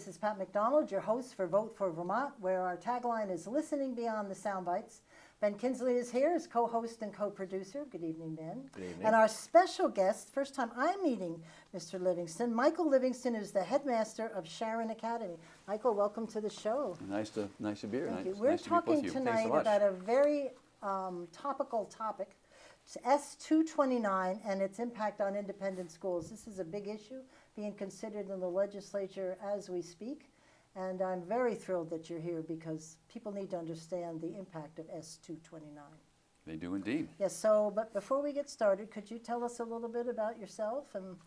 This is Pat McDonald, your host for Vote for Vermont, where our tagline is listening beyond the sound bites. Ben Kinsley is here as co-host and co-producer. Good evening, Ben. Good evening. And our special guest, first time I'm meeting Mr. Livingston, Michael Livingston is the Headmaster of Sharon Academy. Michael, welcome to the show. Nice to be here. Thank you. Nice We're to be with talking you. tonight Thanks so much. about a very topical topic. It's S.229 and its impact on independent schools. This is a big issue being considered in the legislature as we speak. And I'm very thrilled that you're here because people need to understand the impact of S.229. They do indeed. Yes, so, but before we get started, could you tell us a little bit about yourself and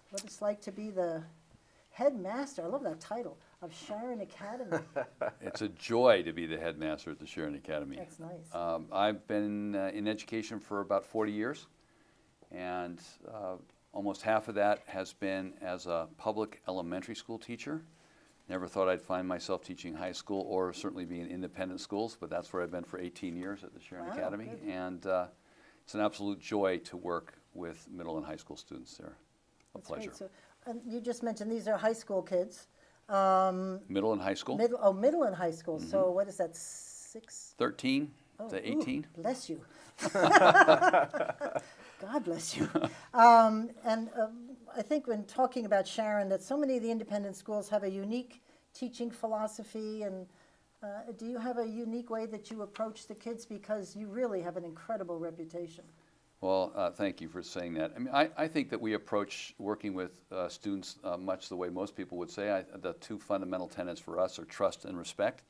what it's like to be the headmaster, I love that title, of Sharon Academy? It's a joy to be the headmaster at the Sharon Academy. That's nice. I've been in education for about 40 years, and almost half of that has been as a public elementary school teacher. Never thought I'd find myself teaching high school or certainly be in independent schools, but that's where I've been for 18 years at the Sharon Academy. Good. And it's an absolute joy to work with middle and high school students there. That's Pleasure. great. So, and you just mentioned these are high school kids. Middle and high school. Middle and high school. So what is that, 13 to 18. Ooh, bless you. God bless you. I think when talking about Sharon, that so many of the independent schools have a unique teaching philosophy, and do you have a unique way that you approach the kids, because you really have an incredible reputation? Well, thank you for saying that. I mean, I think that we approach working with students much the way most people would say. The two fundamental tenets for us are trust and respect.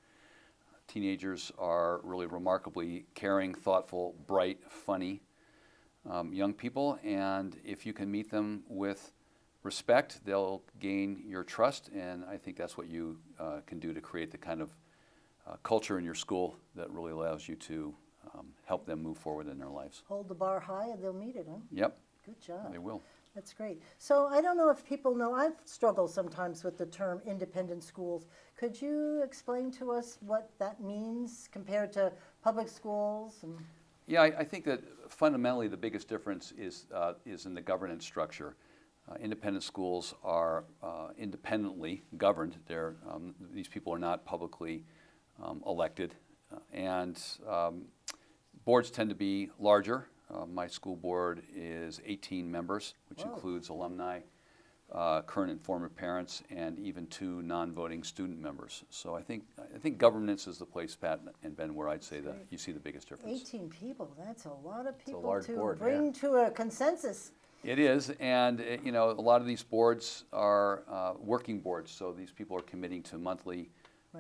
Teenagers are really remarkably caring, thoughtful, bright, funny young people, and if you can meet them with respect, they'll gain your trust, and I think that's what you can do to create the kind of culture in your school that really allows you to help them move forward in their lives. Hold the bar high and they'll meet it, huh? Yep. Good job. They will. That's great. So I don't know if people know, I've struggled sometimes with the term independent schools. Could you explain to us what that means compared to public schools? Yeah, I think that fundamentally the biggest difference is in the governance structure. Independent schools are independently governed. These people are not publicly elected, and boards tend to be larger. My school board is 18 members, which includes alumni, current and former parents, and even 2 non-voting student members. So I think governance is the place, Pat and Ben, where I'd say that you see the biggest difference. 18 people, that's a lot of people to board, bring to a consensus. It is, and you know, a lot of these boards are working boards, so these people are committing to monthly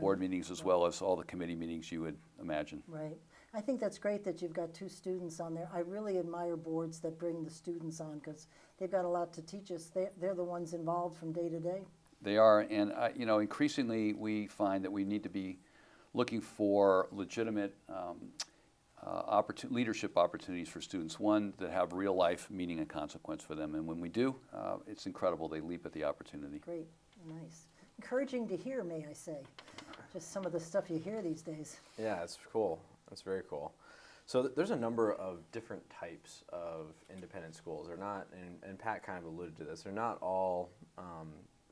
board meetings as well as all the committee meetings you would imagine. Right. I think that's great that you've got 2 students on there. I really admire boards that bring the students on because they've got a lot to teach us. They're the ones involved from day to day. They are, and you know, increasingly we find that we need to be looking for legitimate leadership opportunities for students, one that have real life meaning and consequence for them. And when we do, it's incredible. They leap at the opportunity. Great, nice. Encouraging to hear, may I say. Just some of the stuff you hear these days. Yeah, it's cool. That's very cool. So there's a number of different types of independent schools. They're not, and Pat kind of alluded to this, they're not all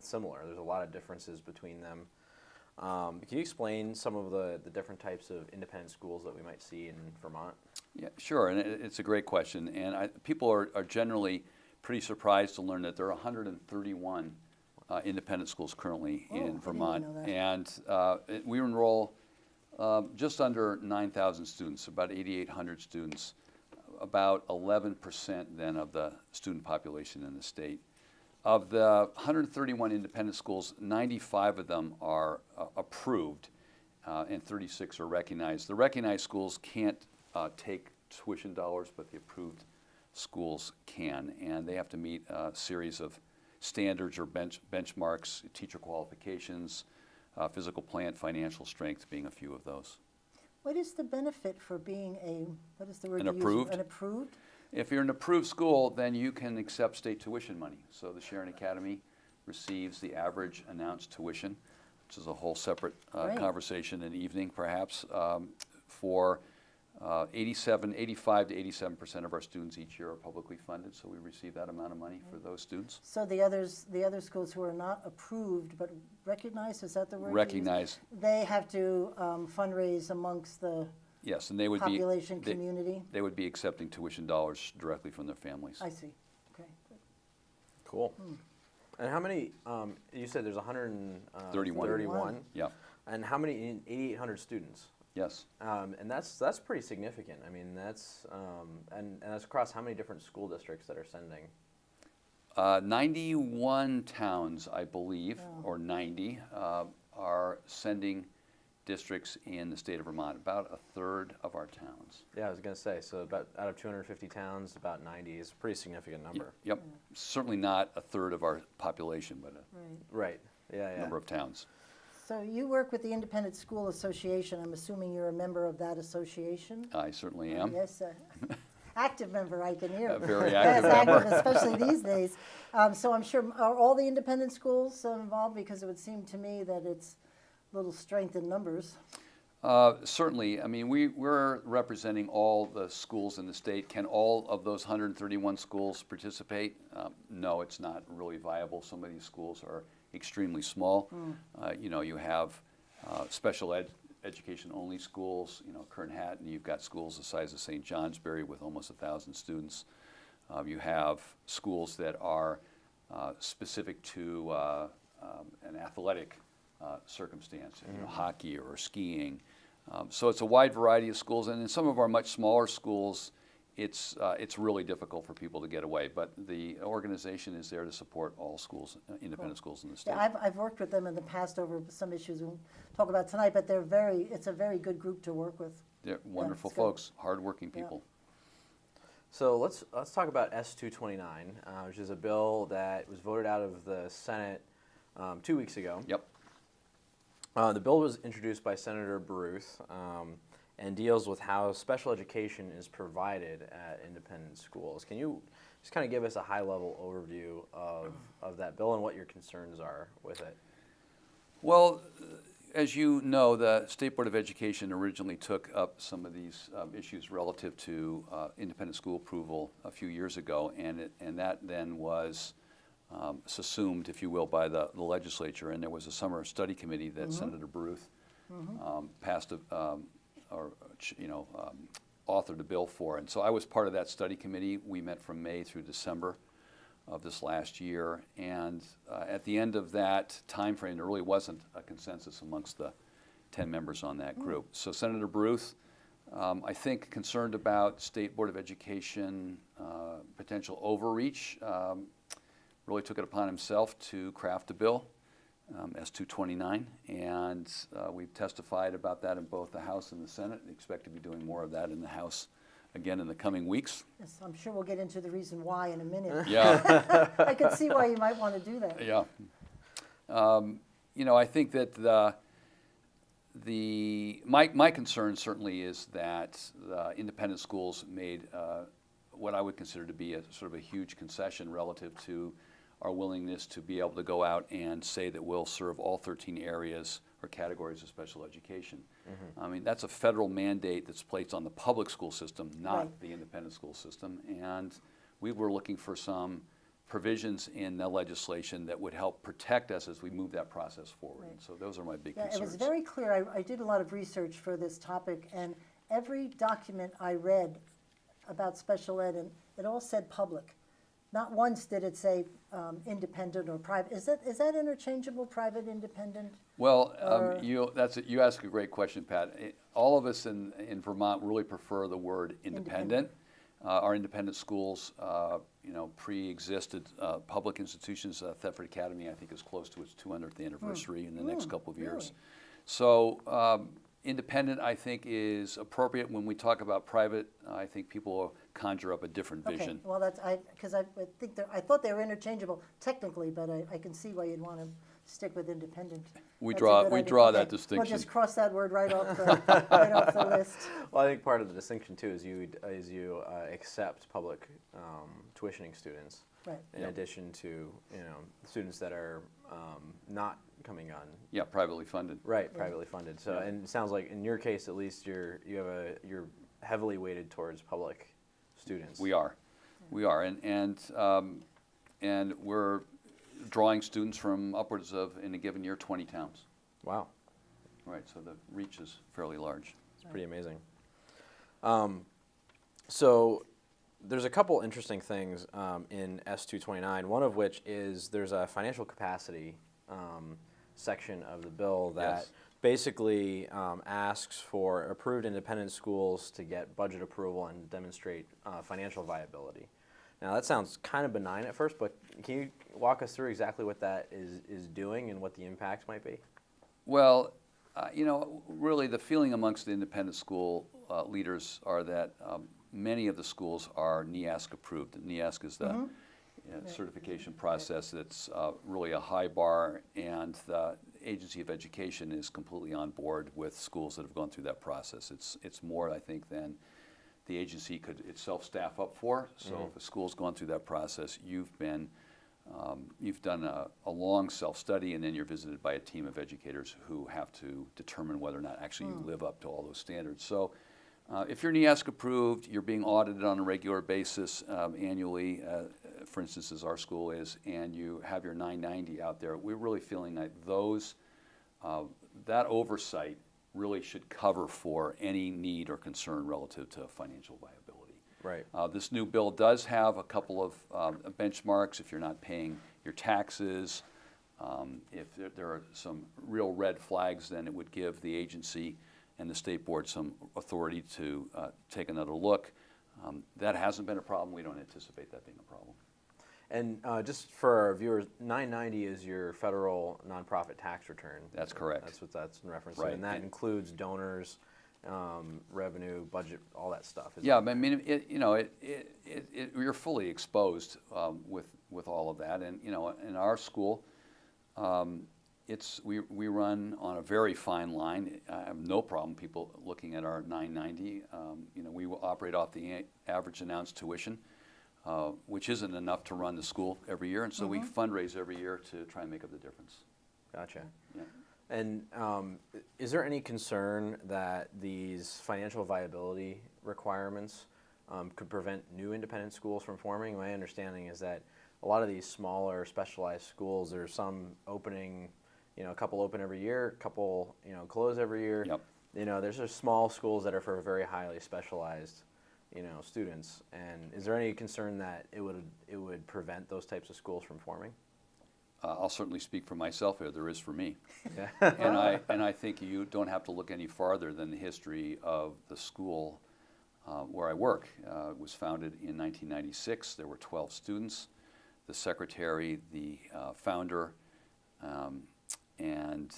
similar. There's a lot of differences between them. Can you explain some of the different types of independent schools that we might see in Vermont? Yeah, sure, and it's a great question. And people are generally pretty surprised to learn that there are 131 independent schools currently in Vermont. I didn't know that. And we enroll just under 9,000 students, about 8,800 students, about 11% then of the student population in the state. Of the 131 independent schools, 95 of them are approved and 36 are recognized. The recognized schools can't take tuition dollars, but the approved schools can, and they have to meet a series of standards or benchmarks, teacher qualifications, physical plant, financial strength being a few of those. What is the benefit for being what is the word An you use? approved? An approved? If you're an approved school, then you can accept state tuition money. So the Sharon Academy receives the average announced tuition, which is a whole separate conversation and evening perhaps, for 85 to 87% of our students each year are publicly funded, so we receive that amount of money for those students. So the other schools who are not approved but recognized, is that the word you used? Recognized, They have to fundraise amongst the yes, and they would be, population community? they would be accepting tuition dollars directly from their families. I see. Okay. Cool. And how many, you said there's 31. 31. Yeah, And how many, 8,800 students? yes. And that's pretty significant. I mean, that's, and that's across how many different school districts that are sending? 91 towns, I believe, or 90, are sending districts in the state of Vermont, about a third of our towns. Yeah, I was going to say, so about out of 250 towns, about 90 is a pretty significant number. Yep, certainly not a third of our population, but a Right. Right, yeah, yeah. number of towns. So you work with the Independent School Association. I'm assuming you're a member of that association? I certainly am. Yes, active member, I can hear. A very Yes, active member. especially these days. So I'm sure, are all the independent schools involved? Because it would seem to me that it's a little strength in numbers. Certainly, I mean, we're representing all the schools in the state. Can all of those 131 schools participate? No, it's not really viable. Some of these schools are extremely small. You know, you have special education only schools, you know, Kern Hatton, you've got schools the size of St. Johnsbury with almost 1,000 students. You have schools that are specific to an athletic circumstance, you know, hockey or skiing. So it's a wide variety of schools, and in some of our much smaller schools, it's really difficult for people to get away. But the organization is there to support all schools, independent schools in the state. Yeah, I've worked with them in the past over some issues we'll talk about tonight, but it's a very good group to work with. They're wonderful it's good. folks, hardworking Yeah. people. So let's talk about S.229, which is a bill that was voted out of the Senate 2 weeks ago. Yep. The bill was introduced by Senator Baruth and deals with how special education is provided at independent schools. Can you just kind of give us a high-level overview of that bill and what your concerns are with it? Well, as you know, the State Board of Education originally took up some of these issues relative to independent school approval a few years ago, and that then was subsumed, if you will, by the legislature, and there was a summer study committee that Senator Baruth passed authored a bill for. And so I was part of that study committee. We met from May through December of this last year, and at the end of that time frame, there really wasn't a consensus amongst the 10 members on that group. So Senator Baruth, I think, concerned about State Board of Education potential overreach, really took it upon himself to craft a bill, S.229, and we've testified about that in both the House and the Senate. We expect to be doing more of that in the House again in the coming weeks. Yes, I'm sure we'll get into the reason why in a minute. Yeah, I could see why you might want to do that. yeah. You know, I think that my concern certainly is that the independent schools made what I would consider to be a sort of a huge concession relative to our willingness to be able to go out and say that we'll serve all 13 areas or categories of special education. I mean, that's a federal mandate that's placed on the public school system, not Right. the independent school system. And we were looking for some provisions in the legislation that would help protect us as we move that process forward. Right. And so those are my big Yeah, concerns. it was very clear. I did a lot of research for this topic, and every document I read about special ed, and it all said public. Not once did it say independent or private. Is that interchangeable, private, independent? Well, or- you ask a great question, Pat. All of us in Vermont really prefer the word independent. Our independent schools, pre-existed public institutions. Thetford Academy, I think, is close to its 200th anniversary in the next couple of years. really? So independent, I think, is appropriate. When we talk about private, I think people will conjure up a different vision. Okay, well, because I think I thought they were interchangeable technically, but I can see why you'd want to stick with independent. We That's a draw good idea. that Okay, distinction. We'll just cross that word right off the list. Well, I think part of the distinction too is you accept public tuitioning students Right. in addition to students that are not coming on Yeah, privately funded. privately funded. So and it sounds like in your case at least you're heavily weighted towards public students. We are, and we're drawing students from upwards of, in a given year, 20 towns. Wow, Right, so the reach is fairly large. it's pretty amazing. So there's a couple interesting things in S.229, one of which is there's a financial capacity section of the bill that Yes. basically asks for approved independent schools to get budget approval and demonstrate financial viability. Now that sounds kind of benign at first, but can you walk us through exactly what that is doing and what the impacts might be? Well, really the feeling amongst the independent school leaders are that many of the schools are NEASC approved. NEASC is the certification process that's really a high bar, and the Agency of Education is completely on board with schools that have gone through that process. It's more, I think, than the agency could itself staff up for. So if a school's gone through that process, you've done a long self-study, and then you're visited by a team of educators who have to determine whether or not actually you live up to all those standards. So if you're NEASC approved, you're being audited on a regular basis annually, for instance, as our school is, and you have your 990 out there. We're really feeling that that oversight really should cover for any need or concern relative to financial viability. Right. This new bill does have a couple of benchmarks. If you're not paying your taxes, if there are some real red flags, then it would give the agency and the state board some authority to take another look. That hasn't been a problem. We don't anticipate that being a problem. And just for our viewers, 990 is your federal nonprofit tax return. That's correct. That's what that's in reference Right. to, and that includes donors, revenue, budget, all that stuff. Yeah, I mean, you're fully exposed with all of that, and in our school, we run on a very fine line. I have no problem people looking at our 990. We will operate off the average announced tuition, which isn't enough to run the school every year, and so we fundraise every year to try and make up the difference. Gotcha. Yeah. And is there any concern that these financial viability requirements could prevent new independent schools from forming? My understanding is that a lot of these smaller specialized schools, there's some opening, a couple open every year, a couple, close every year. Yep. There's just small schools that are for very highly specialized, students. And is there any concern that it would prevent those types of schools from forming? I'll certainly speak for myself here. There is for me. Yeah. And I think you don't have to look any farther than the history of the school where I work. It was founded in 1996. There were 12 students. The secretary, the founder, and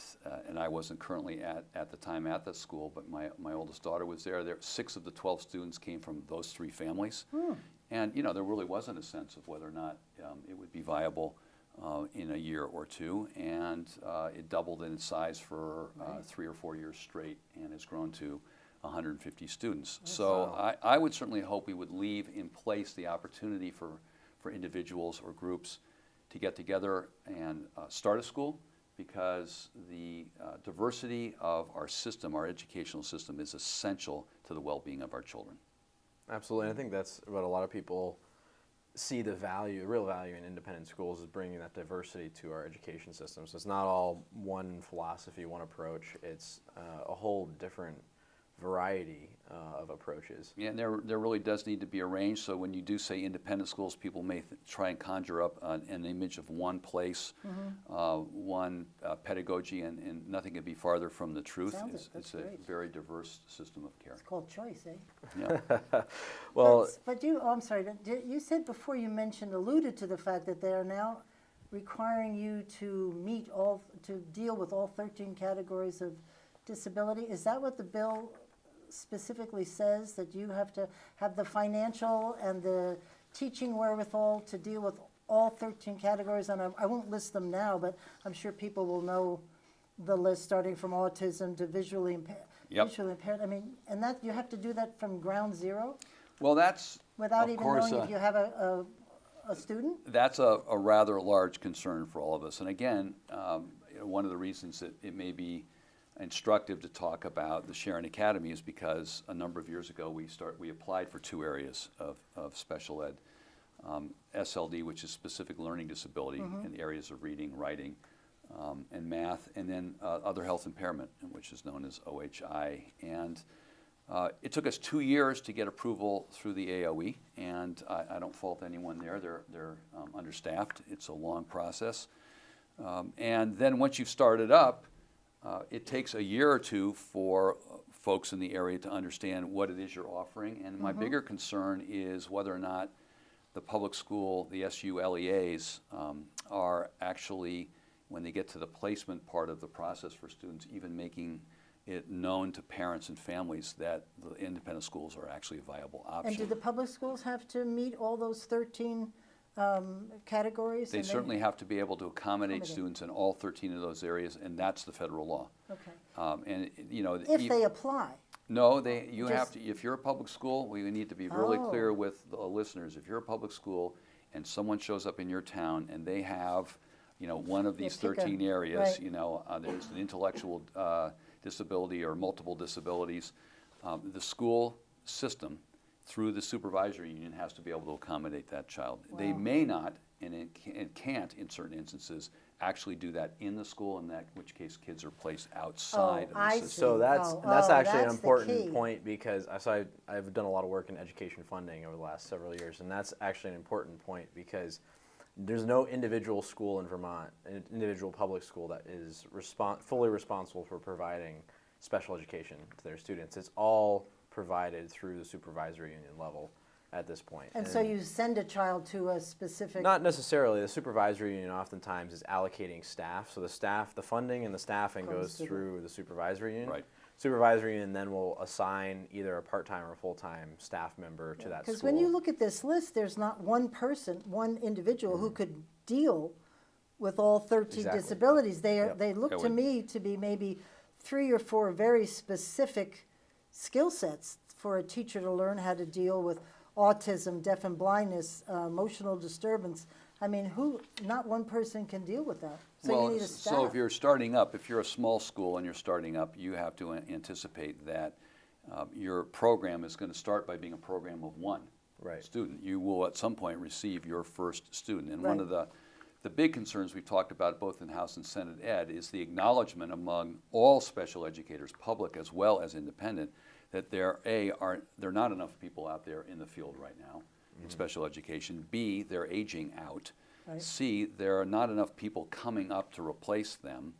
I wasn't currently at the time at that school, but my oldest daughter was there. 6 of the 12 students came from those 3 families. And there really wasn't a sense of whether or not it would be viable in a year or two, and it doubled in its size for 3 or 4 years straight, and has grown to 150 students. So I would certainly hope we would leave in place the opportunity for individuals or groups to get together and start a school, because the diversity of our system, our educational system, is essential to the well-being of our children. Absolutely. And I think that's what a lot of people see the real value in independent schools, is bringing that diversity to our education system. So it's not all one philosophy, one approach. It's a whole different variety of approaches. Yeah, and there really does need to be a range. So when you do say independent schools, people may try and conjure up an image of one place, one pedagogy, and nothing could be farther from the truth. It's a great. very diverse system of care. It's called choice, eh? Yeah. Well, But I'm sorry, you said before, alluded to the fact that they are now requiring you to deal with all 13 categories of disability. Is that what the bill specifically says, that you have to have the financial and the teaching wherewithal to deal with all 13 categories? And I won't list them now, but I'm sure people will know the list, starting from autism to visually impaired. Yep. Visually impaired. I mean, and that you have to do that from ground zero Well, that's, without of even course, knowing if you have a student? that's a rather large concern for all of us. And again, one of the reasons that it may be instructive to talk about the Sharon Academy is because a number of years ago we applied for 2 areas of special ed. SLD, which is specific learning disability in the areas of reading, writing, and math, and then other health impairment, which is known as OHI. And it took us 2 years to get approval through the AOE, and I don't fault anyone there. They're understaffed. It's a long process. And then once you've started up, it takes a year or 2 for folks in the area to understand what it is you're offering. And my bigger concern is whether or not the public school, the SULEAs, are actually, when they get to the placement part of the process for students, even making it known to parents and families that the independent schools are actually a viable option. And do the public schools have to meet all those 13 categories? They certainly have to be able to accommodate students in all 13 of those areas, and that's the federal law. Okay. And you know, If they apply. no, you have Just- to. If you're a public school, we need to be really clear with the listeners. If you're a public school and someone shows up in your town and they have, you know, one of these pick a- 13 areas, right. you know, there's an intellectual disability or multiple disabilities, the school system, through the supervisory union, has to be able to accommodate that child. They Wow. may not, and it can't in certain instances, actually do that in the school, in that which case kids are placed outside of the I system. see. So that's Oh, that's oh, actually an that's the important key. point because I've done a lot of work in education funding over the last several years, and that's actually an important point because there's no individual school in Vermont, an individual public school that is fully responsible for providing special education to their students. It's all provided through the supervisory union level at this point. And so you send a child to a specific. Not necessarily. The supervisory union oftentimes is allocating staff. So the funding and the staffing Comes goes to the- through the supervisory union. Right. Supervisory union then will assign either a part-time or full-time staff member to that school. Because when you look at this list, there's not one person, one individual who could deal with all 13 Exactly. disabilities. Yep. They look That to would- me to be maybe 3 or 4 very specific skill sets for a teacher to learn how to deal with autism, deaf and blindness, emotional disturbance. I mean, not one person can deal with that. So Well, you need a staff. so if you're starting up, if you're a small school and you're starting up, you have to anticipate that your program is going to start by being a program of 1 Right. student. You will at some point receive your first student. And one Right. of the big concerns we've talked about both in House and Senate Ed is the acknowledgement among all special educators, public as well as independent, that there are not enough people out there in the field right now in special education. B, they're aging out. Right. C, there are not enough people coming up to replace them.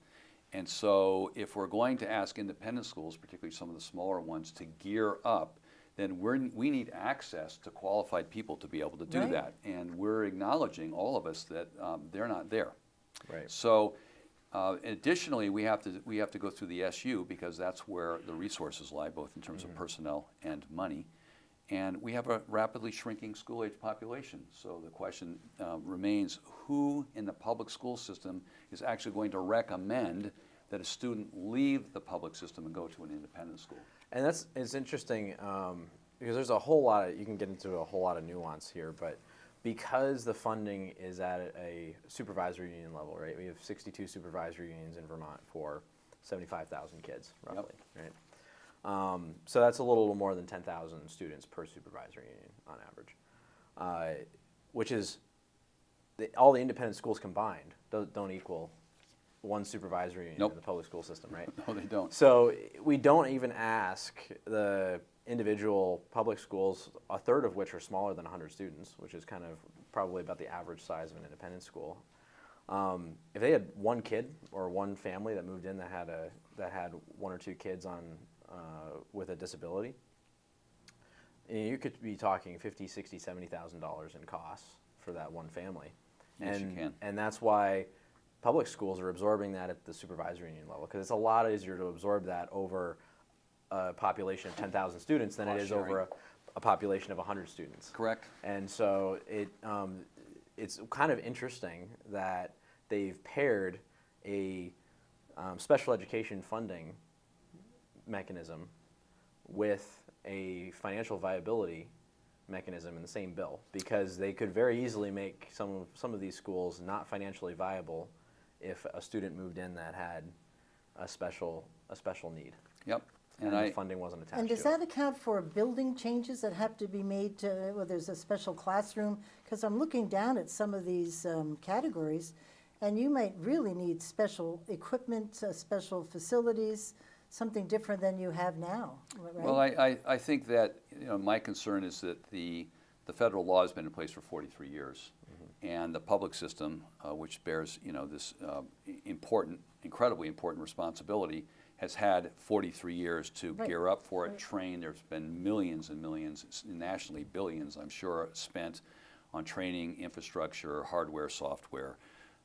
And so if we're going to ask independent schools, particularly some of the smaller ones, to gear up, then we need access to qualified people to be able to do Right. that. And we're acknowledging, all of us, that they're not there. Right. So additionally, we have to go through the SU because that's where the resources lie, both in terms of personnel and money. And we have a rapidly shrinking school-age population. So the question remains, who in the public school system is actually going to recommend that a student leave the public system and go to an independent school? And it's interesting because there's a whole lot of, you can get into a whole lot of nuance here, but because the funding is at a supervisory union level, right? We have 62 supervisory unions in Vermont for 75,000 kids, roughly, right? So that's a little more than 10,000 students per supervisory union on average, which is all the independent schools combined don't equal one supervisory union Nope. in the public school system, right? No, they don't. So we don't even ask the individual public schools, a third of which are smaller than 100 students, which is kind of probably about the average size of an independent school. If they had one kid or one family that moved in that had 1 or 2 kids on with a disability, you could be talking $50,000, $60,000, $70,000 in costs for that one family. Yes, you can. And that's why public schools are absorbing that at the supervisory union level, because it's a lot easier to absorb that over a population of 10,000 students than it Cost is over a population of 100 students. Correct. And so it's kind of interesting that they've paired a special education funding mechanism with a financial viability mechanism in the same bill, because they could very easily make some of these schools not financially viable if a student moved in that had a special a special need. Yep. And the funding wasn't attached And does to it. that account for building changes that have to be made to, whether there's a special classroom? Because I'm looking down at some of these categories, and you might really need special equipment, special facilities, something different than you have now, right? Well, I think that, my concern is that the federal law has been in place for 43 years. And the public system, which bears, this incredibly important responsibility, has had 43 years to Right. gear up for it, Right. train. There's been millions and millions, nationally billions, I'm sure, spent on training, infrastructure, hardware, software.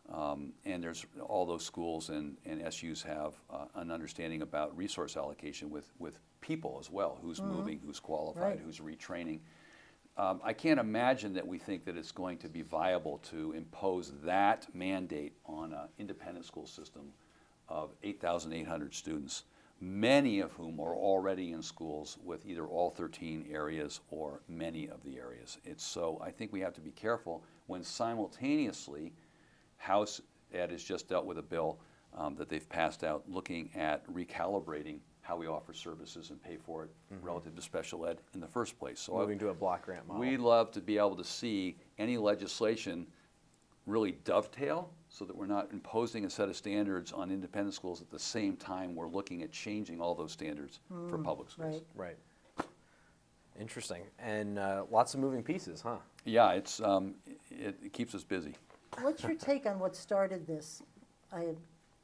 And there's all those schools and SUs have an understanding about resource allocation with people as well, who's moving, who's qualified, Right. who's retraining. I can't imagine that we think that it's going to be viable to impose that mandate on an independent school system of 8,800 students, many of whom are already in schools with either all 13 areas or many of the areas. I think we have to be careful when simultaneously House Ed has just dealt with a bill that they've passed out looking at recalibrating how we offer services and pay for it relative to special ed in the first place. So Moving to a block grant model. we'd love to be able to see any legislation really dovetail so that we're not imposing a set of standards on independent schools at the same time we're looking at changing all those standards for public schools. Right. Right. Interesting. And lots of moving pieces, huh? Yeah, it keeps us busy. What's your take on what started this? I have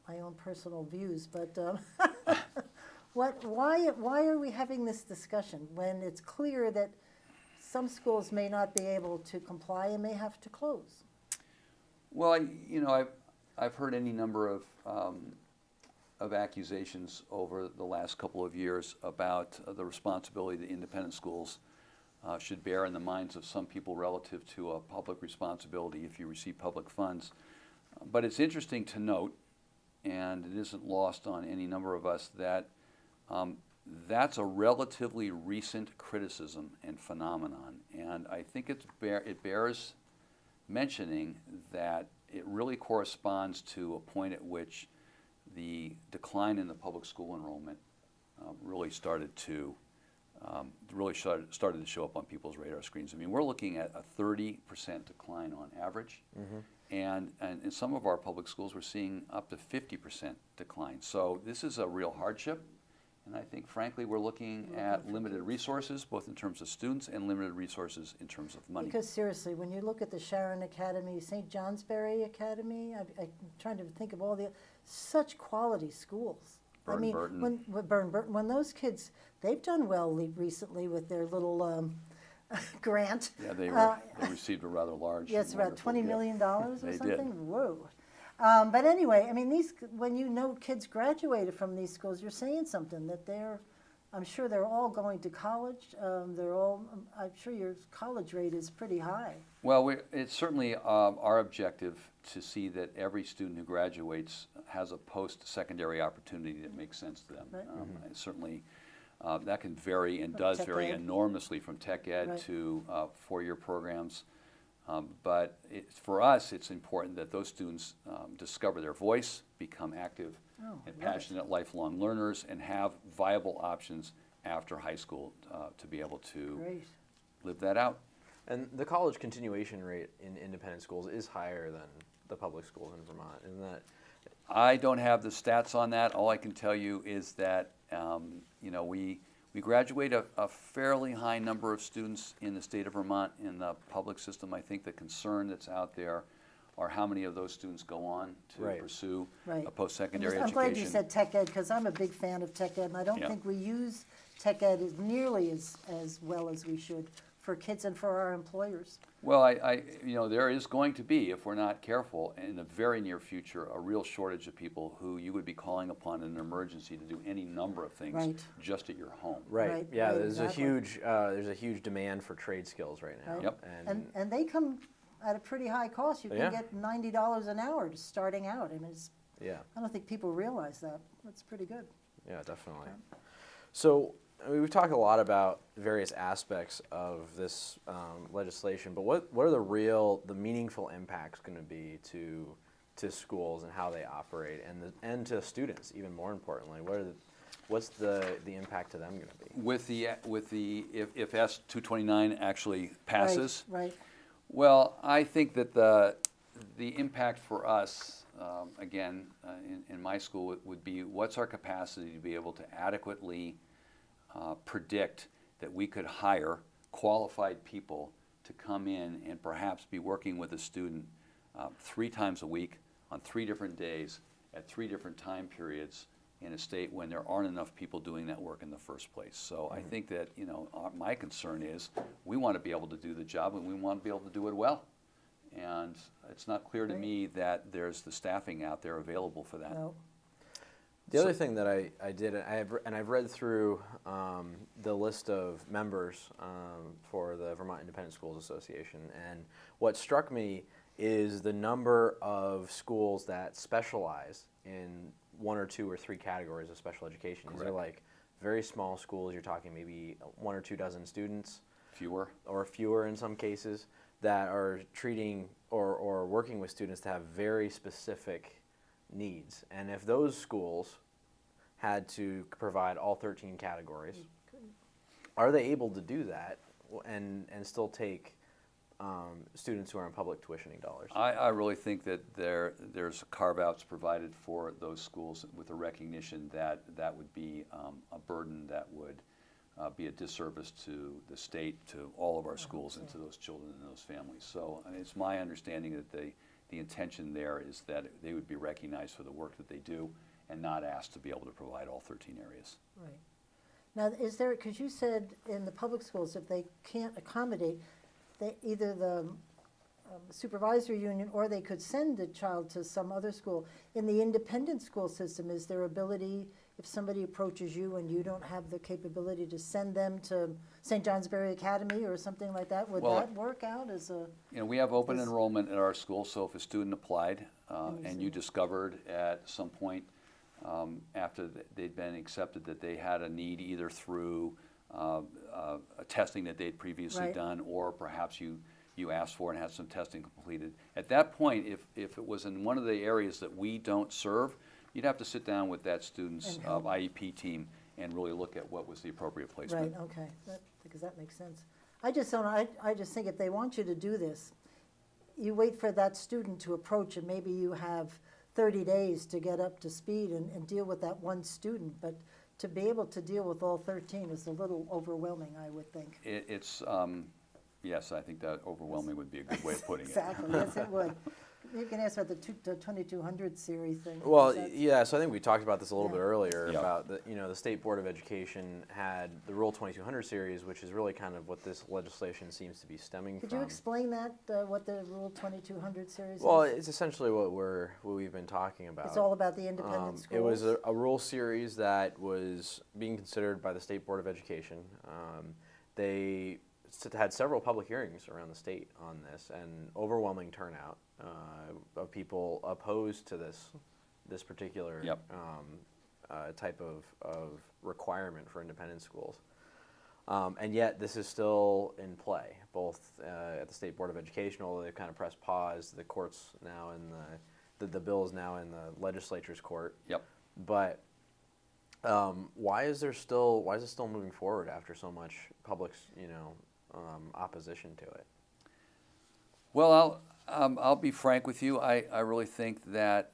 my own personal views, but why are we having this discussion when it's clear that some schools may not be able to comply and may have to close? Well, I've heard any number of accusations over the last couple of years about the responsibility that independent schools should bear in the minds of some people relative to a public responsibility if you receive public funds. But it's interesting to note, and it isn't lost on any number of us, that that's a relatively recent criticism and phenomenon. And I think it bears mentioning that it really corresponds to a point at which the decline in the public school enrollment really started to show up on people's radar screens. I mean, we're looking at a 30% decline on average, and in some of our public schools, we're seeing up to 50% decline. So this is a real hardship, and I think, frankly, we're looking at limited resources, both in terms of students and limited resources in terms of money. Because seriously, when you look at the Sharon Academy, St. Johnsbury Academy, I'm trying to think of all the such quality schools. Burton. When those kids, they've done well recently with their little grant. Yeah, they received a rather large. Yes, about wonderful $20 gift. million or They something. did. Whoa. But anyway, I mean, when you know kids graduated from these schools, you're saying something that I'm sure they're all going to college. I'm sure your college rate is pretty high. Well, it's certainly our objective to see that every student who graduates has a post-secondary opportunity that makes sense to them. Right. Certainly, that can vary and From does tech vary ed. enormously from tech ed Right. to four-year programs. But for us, it's important that those students discover their voice, become active and love it. passionate lifelong learners, and have viable options after high school to be able to Great. live that out. And the college continuation rate in independent schools is higher than the public schools in Vermont, isn't that? I don't have the stats on that. All I can tell you is that we graduate a fairly high number of students in the state of Vermont in the public system. I think the concern that's out there are how many of those students go on to Right. pursue Right. a post-secondary I'm education. glad you said tech ed, because I'm a big fan of tech ed, and I don't Yeah. think we use tech ed as nearly as well as we should for kids and for our employers. Well, there is going to be, if we're not careful, in the very near future, a real shortage of people who you would be calling upon in an emergency to do any number of things Right. just at your home. Right. Yeah. right, There's exactly. there's a huge demand for trade skills right now. Right. Yep. And they come at a pretty high cost. You can Yeah. get $90 an hour just starting out. I mean, Yeah. I don't think people realize that. That's pretty good. Yeah, definitely. So we've talked a lot about various aspects of this legislation, but what are the meaningful impacts going to be to schools and how they operate, and to students, even more importantly? what's the impact to them going to be? With the if S.229 actually passes, Right. well, I think that the impact for us, again, in my school, would be what's our capacity to be able to adequately predict that we could hire qualified people to come in and perhaps be working with a student 3 times a week on 3 different days at 3 different time periods in a state when there aren't enough people doing that work in the first place. So I think that, my concern is we want to be able to do the job and we want to be able to do it well. And it's not clear to me that there's the staffing out there available for that. No. The other thing that I did, and I've read through the list of members for the Vermont Independent Schools Association, and what struck me is the number of schools that specialize in 1 or 2 or 3 categories of special education. These are like very small schools. You're talking maybe 1 or 2 dozen students. Fewer. Or fewer in some cases, that are treating or working with students that have very specific needs. And if those schools had to provide all 13 categories, are they able to do that and still take students who are on public tuitioning dollars? I really think that there's carve-outs provided for those schools with a recognition that that would be a burden that would be a disservice to the state, to all of our schools, and to those children and those families. So it's my understanding that the intention there is that they would be recognized for the work that they do and not asked to be able to provide all 13 areas. Right. Now, is there, because you said in the public schools, if they can't accommodate, either the supervisory union or they could send the child to some other school. In the independent school system, is there ability, if somebody approaches you and you don't have the capability to send them to St. Johnsbury Academy or something like that, would that work out as a? We have open enrollment at our school, so if a student applied and you discovered at some point after they'd been accepted that they had a need either through a testing that they'd previously done, or perhaps you asked for and had some testing completed. At that point, if it was in one of the areas that we don't serve, you'd have to sit down with that student's IEP team and really look at what was the appropriate placement. Right, okay, because that makes sense. I just think if they want you to do this, you wait for that student to approach and maybe you have 30 days to get up to speed and deal with that one student, but to be able to deal with all 13 is a little overwhelming, I would think. Yes, I think that overwhelming would be a good way of putting it. Exactly, yes, it would. You can ask about the 2200 series thing. Well, yeah, so I think we talked about this a little bit earlier Yeah. about the State Board of Education had the Rule 2200 series, which is really kind of what this legislation seems to be stemming from. Could you explain that, what the Rule 2200 series is? Well, it's essentially what we've been talking about. It's all about the independent schools? It was a rule series that was being considered by the State Board of Education. They had several public hearings around the state on this, and overwhelming turnout of people opposed to this particular type of requirement for independent schools. And yet this is still in play, both at the State Board of Education, although they've kind of pressed pause. The court's now in the bill is now in the legislature's court. Yep. But why is it still moving forward after so much public opposition to it? Well, I'll be frank with you. I really think that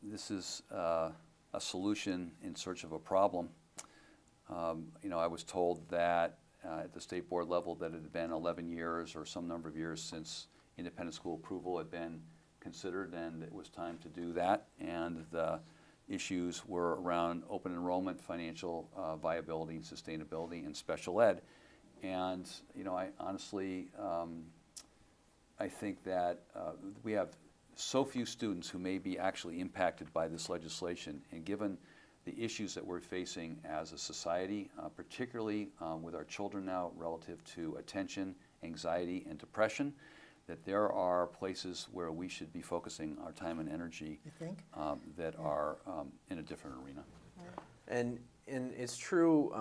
this is a solution in search of a problem. I was told that at the state board level that it had been 11 years or some number of years since independent school approval had been considered, and it was time to do that. And the issues were around open enrollment, financial viability and sustainability, and special ed. And I honestly, I think that we have so few students who may be actually impacted by this legislation, and given the issues that we're facing as a society, particularly with our children now relative to attention, anxiety, and depression, that there are places where we should be focusing our time and energy that are in a different arena. And it's true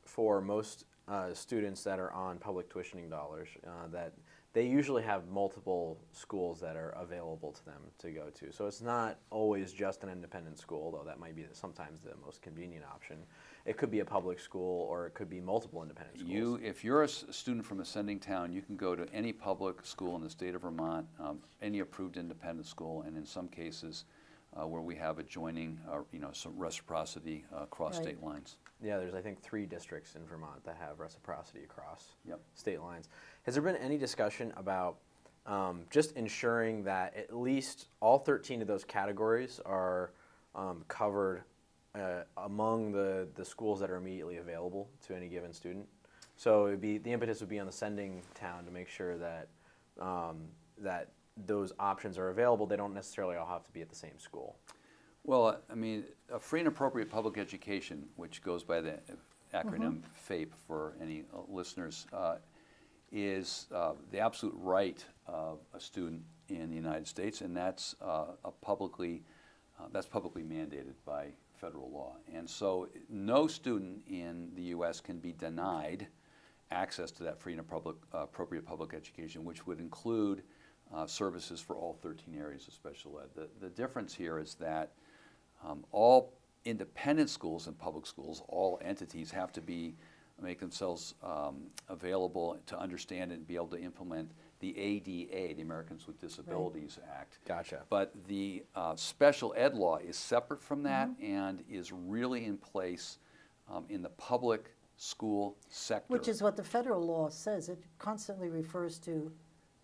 for most students that are on public tuitioning dollars, that they usually have multiple schools that are available to them to go to. So it's not always just an independent school, though that might be sometimes the most convenient option. It could be a public school, or it could be multiple independent schools. If you're a student from ascending town, you can go to any public school in the state of Vermont, any approved independent school, and in some cases where we have adjoining, some reciprocity across Right. state lines. Yeah, there's I think 3 districts in Vermont that have reciprocity across Yep. state lines. Has there been any discussion about just ensuring that at least all 13 of those categories are covered among the schools that are immediately available to any given student? So the impetus would be on the sending town to make sure that that those options are available. They don't necessarily all have to be at the same school. Well, I mean, a free and appropriate public education, which goes by the acronym FAPE for any listeners, is the absolute right of a student in the United States, and that's publicly mandated by federal law. And so no student in the U.S. can be denied access to that free and appropriate public education, which would include services for all 13 areas of special ed. The difference here is that all independent schools and public schools, all entities have to make themselves available to understand and be able to implement the ADA, the Americans with Disabilities Act. Gotcha. But the special ed law is separate from that and is really in place in the public school sector. Which is what the federal law says. It constantly refers to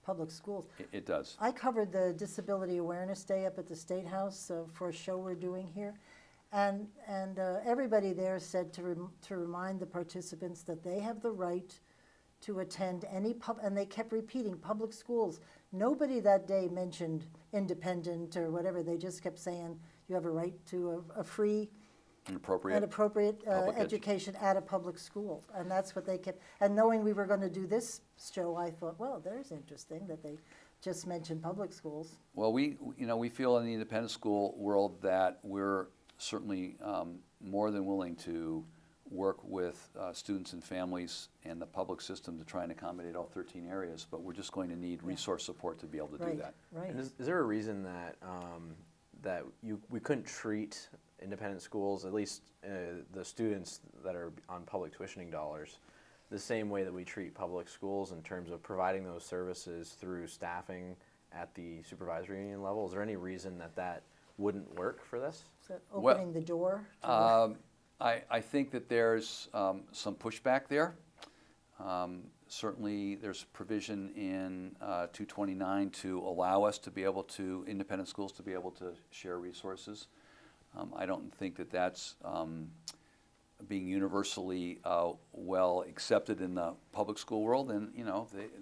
public schools. It does. I covered the Disability Awareness Day up at the State House for a show we're doing here. And everybody there said to remind the participants that they have the right to attend any and they kept repeating public schools. Nobody that day mentioned independent or whatever. They just kept saying you have a right to a free And appropriate. and appropriate Public education at a public school. And that's what they kept, and knowing we were going to do this show, I thought, well, there's interesting that they just mentioned public schools. Well, we feel in the independent school world that we're certainly more than willing to work with students and families and the public system to try and accommodate all 13 areas, but we're just going to need resource support to be able to do Right, that. right. And is there a reason that we couldn't treat independent schools, at least the students that are on public tuitioning dollars, the same way that we treat public schools in terms of providing those services through staffing at the supervisory union level? Is there any reason that wouldn't work for this? Is that Well, opening the door? To I think that there's some pushback there. Certainly, there's provision in 229 to allow us to be able to, independent schools to be able to share resources. I don't think that that's being universally well accepted in the public school world, and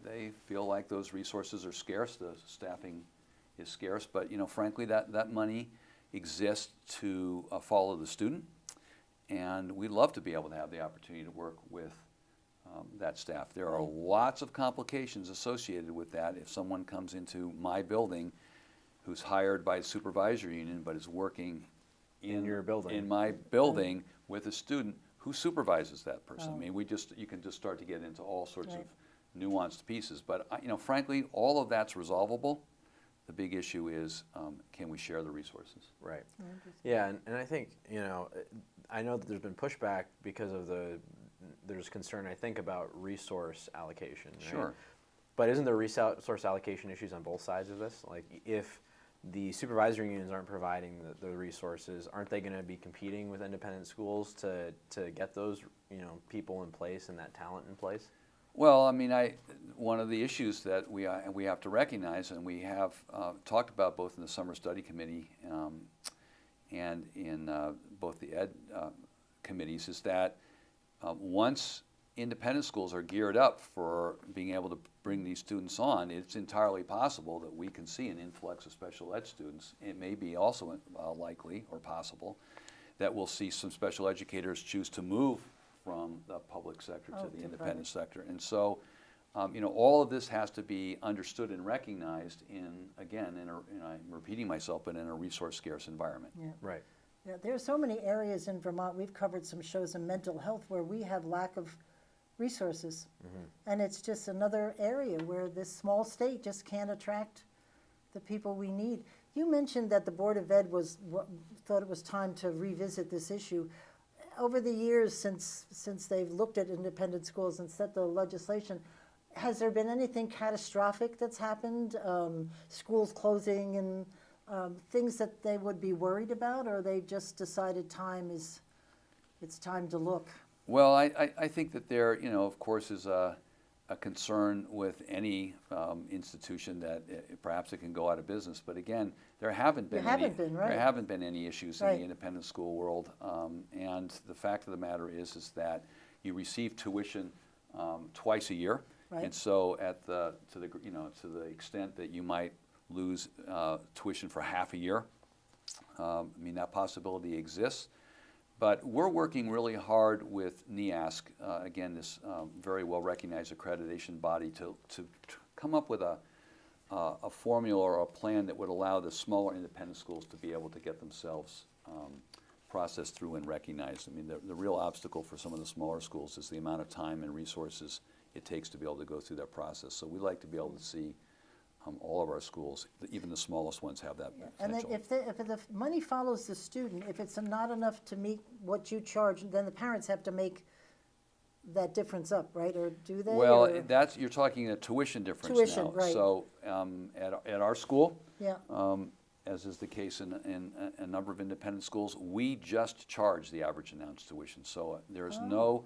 they feel like those resources are scarce. The staffing is scarce, but frankly, that money exists to follow the student, and we'd love to be able to have the opportunity to work with that staff. There are lots of complications associated with that. If someone comes into my building who's hired by the supervisory union but is working In your building. in my building with a student, who supervises that person? I mean, you can just start to get into all sorts of nuanced pieces. But frankly, all of that's resolvable. The big issue is, can we share the resources? Right. Yeah, and I think, I know that there's been pushback because of there's concern, I think, about resource allocation. Right? Sure. But isn't there resource allocation issues on both sides of this? Like, if the supervisory unions aren't providing the resources, aren't they going to be competing with independent schools to get those people in place and that talent in place? Well, I mean, one of the issues that we have to recognize, and we have talked about both in the summer study committee and in both the ed committees, is that once independent schools are geared up for being able to bring these students on, it's entirely possible that we can see an influx of special ed students. It may be also likely or possible that we'll see some special educators choose to move from the public sector to the independent sector. And so, all of this has to be understood and recognized I'm repeating myself, but in a resource scarce environment. Yeah. Right. Yeah, there are so many areas in Vermont. We've covered some shows in mental health where we have lack of resources. And it's just another area where this small state just can't attract the people we need. You mentioned that the Board of Ed thought it was time to revisit this issue. Over the years since they've looked at independent schools and set the legislation, has there been anything catastrophic that's happened? Schools closing and things that they would be worried about, or they just decided it's time to look? Well, I think that there, of course, is a concern with any institution that perhaps it can go out of business. But again, there haven't been any issues in the independent school world. And the fact of the matter is that you receive tuition twice a year. Right. And so to the extent that you might lose tuition for half a year, that possibility exists. But we're working really hard with NEASC, again, this very well-recognized accreditation body, to come up with a formula or a plan that would allow the smaller independent schools to be able to get themselves processed through and recognized. The real obstacle for some of the smaller schools is the amount of time and resources it takes to be able to go through that process. So we like to be able to see all of our schools, even the smallest ones, have that potential. And then if the money follows the student, if it's not enough to meet what you charge, then the parents have to make that difference up, right? Or do they? Well, or? you're talking a tuition difference Tuition, now. right. So at our school, Yeah. as is the case in a number of independent schools, we just charge the average announced tuition. So there's no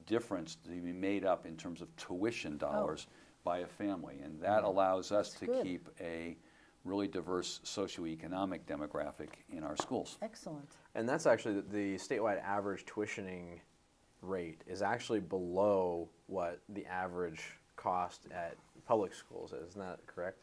difference to be made up in terms of tuition dollars by a family, and that allows us to good. keep a really diverse socioeconomic demographic in our schools. Excellent. And that's actually the statewide average tuitioning rate is actually below what the average cost at public schools is. Isn't that correct?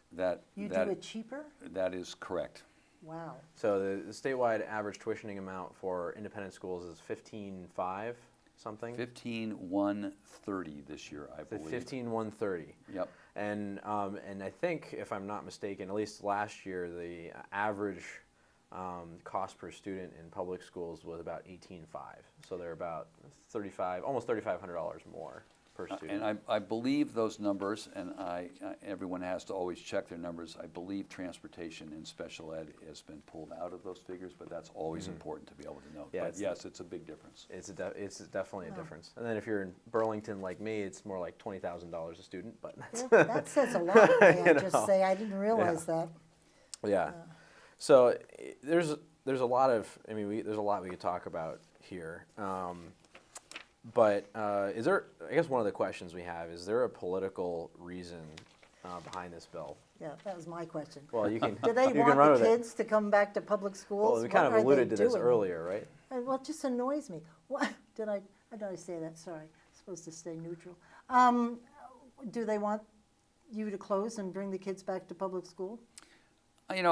You do it cheaper? That is correct. Wow. So the statewide average tuitioning amount for independent schools is $15,500 something. $15,130 this year, I believe. $15,130. Yep. And I think, if I'm not mistaken, at least last year, the average cost per student in public schools was about $18,500. So they're about almost $3,500 more per student. And I believe those numbers, and everyone has to always check their numbers. I believe transportation and special ed has been pulled out of those figures, but that's always important to be able to know. Yeah, but yes, it's a big difference. It's definitely a difference. And then if you're in Burlington like me, it's more like $20,000 a student. But Well, that says a lot, may I just say. I didn't realize that. yeah. So there's a lot of there's a lot we could talk about here. But is there? I guess one of the questions we have is there a political reason behind this bill? Yeah, that was my question. Well, you can. Do they you can want run the with it. kids to come back to public schools? Well, we kind What of are alluded they to this doing? earlier, right? Well, it just annoys me. What did I say that? Sorry, I'm supposed to stay neutral. Do they want you to close and bring the kids back to public school? I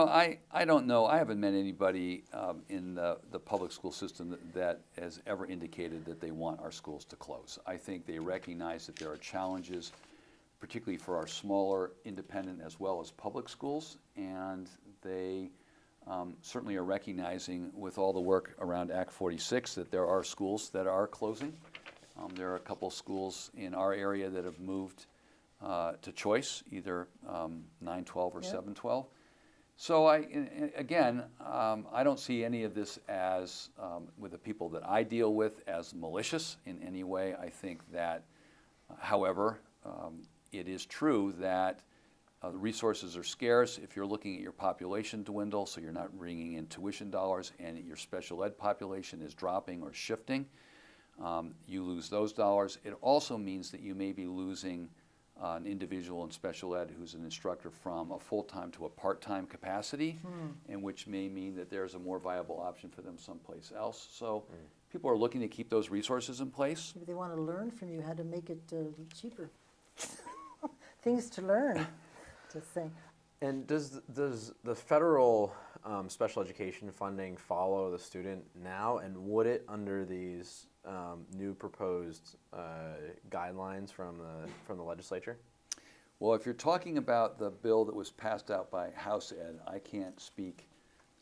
don't know. I haven't met anybody in the public school system that has ever indicated that they want our schools to close. I think they recognize that there are challenges, particularly for our smaller independent as well as public schools, and they certainly are recognizing with all the work around Act 46 that there are schools that are closing. There are a couple schools in our area that have moved to choice, either 912 or 712. So I don't see any of this as, with the people that I deal with, as malicious in any way. I think that, however, it is true that the resources are scarce. If you're looking at your population dwindle, so you're not bringing in tuition dollars, and your special ed population is dropping or shifting, you lose those dollars. It also means that you may be losing an individual in special ed who's an instructor from a full-time to a part-time capacity, and which may mean that there's a more viable option for them someplace else. So people are looking to keep those resources in place. Maybe they want to learn from you how to make it cheaper. Things to learn, just saying. And does the federal special education funding follow the student now? And would it, under these new proposed guidelines from the legislature? Well, if you're talking about the bill that was passed out by House Ed, I can't speak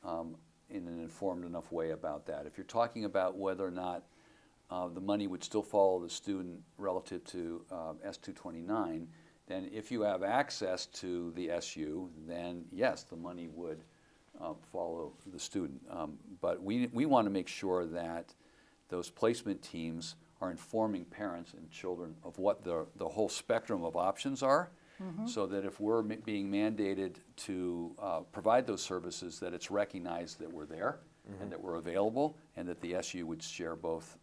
in an informed enough way about that. If you're talking about whether or not the money would still follow the student relative to S.229, then if you have access to the SU, then yes, the money would follow the student. But we want to make sure that those placement teams are informing parents and children of what the whole spectrum of options are, so that if we're being mandated to provide those services, that it's recognized that we're there and that we're available, and that the SU would share both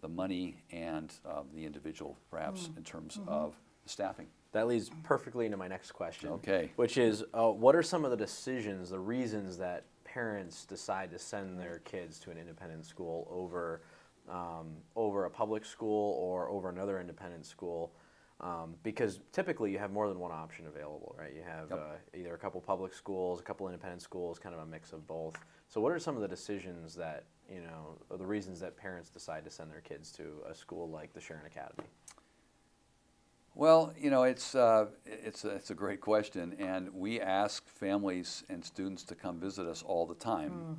the money and the individual, perhaps, in terms of the staffing. That leads perfectly into my next question. Okay. Which is, what are some of the decisions, the reasons that parents decide to send their kids to an independent school over a public school or over another independent school? Because typically you have more than one option available, right? You have either a couple public schools, a couple independent schools, kind of a mix of both. So what are some of the decisions that, or the reasons that parents decide to send their kids to a school like the Sharon Academy? Well, it's a great question, and we ask families and students to come visit us all the time.